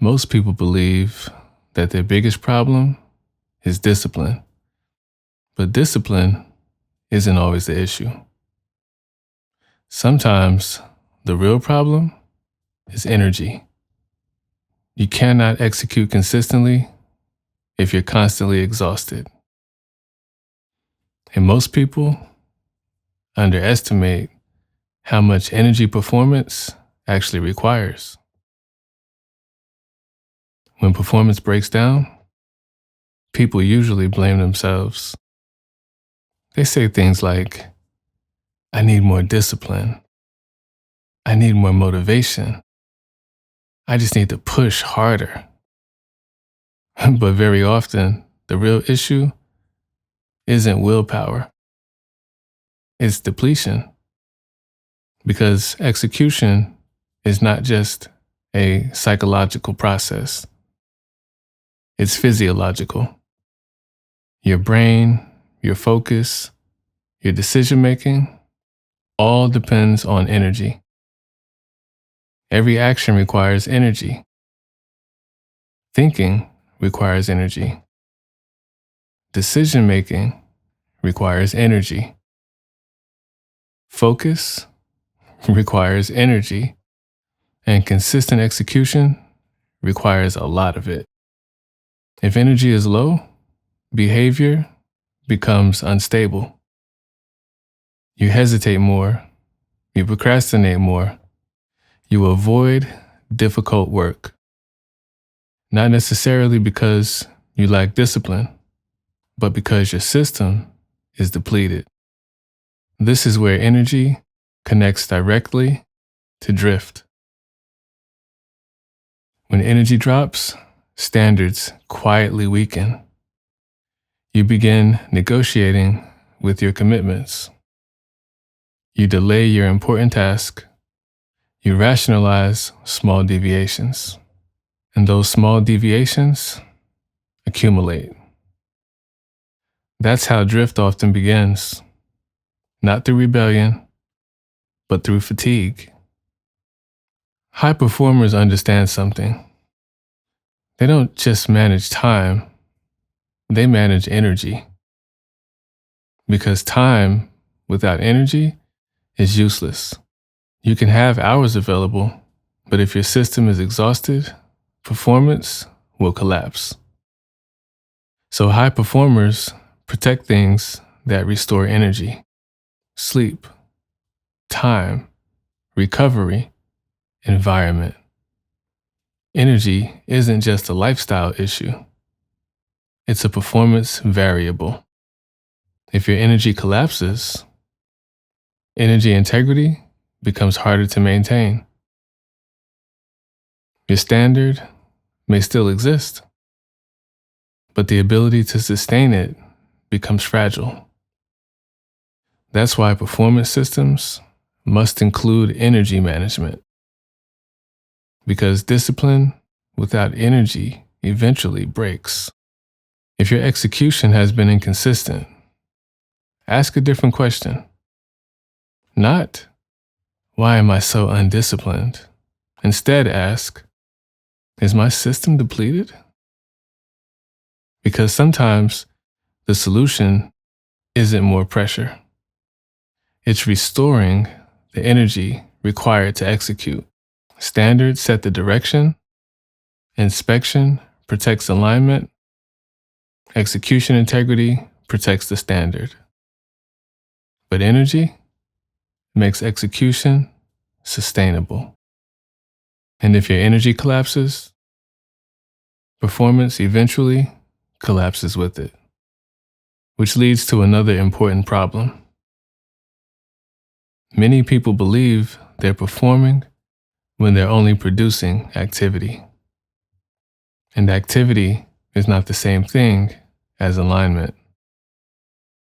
Most people believe that their biggest problem is discipline, but discipline isn't always the issue. Sometimes the real problem is energy. You cannot execute consistently if you're constantly exhausted. And most people underestimate how much energy performance actually requires. When performance breaks down, people usually blame themselves. They say things like, I need more discipline. I need more motivation. I just need to push harder. But very often, the real issue isn't willpower. It's depletion. Because execution is not just a psychological process. It's physiological. Your brain, your focus, your decision-making, all depends on energy. Every action requires energy. Thinking requires energy. Decision-making requires energy. Focus requires energy. And consistent execution requires a lot of it. If energy is low, behavior becomes unstable. You hesitate more. You procrastinate more. You avoid difficult work. Not necessarily because you lack discipline, but because your system is depleted. This is where energy connects directly to drift. When energy drops, standards quietly weaken. You begin negotiating with your commitments. You delay your important task. You rationalize small deviations. And those small deviations accumulate. That's how drift often begins. Not through rebellion, but through fatigue. High performers understand something. They don't just manage time, they manage energy. Because time without energy is useless. You can have hours available, but if your system is exhausted, performance will collapse. So high performers protect things that restore energy: sleep, time, recovery, environment. Energy isn't just a lifestyle issue. It's a performance variable. If your energy collapses, energy integrity becomes harder to maintain. Your standard may still exist, but the ability to sustain it becomes fragile. That's why performance systems must include energy management. Because discipline without energy eventually breaks. If your execution has been inconsistent, ask a different question. Not, why am I so undisciplined? Instead, ask, is my system depleted? Because sometimes the solution isn't more pressure. It's restoring the energy required to execute. Standards set the direction. Inspection protects alignment. Execution integrity protects the standard. But energy makes execution sustainable. And if your energy collapses, performance eventually collapses with it. Which leads to another important problem. Many people believe they're performing when they're only producing activity. And activity is not the same thing as alignment.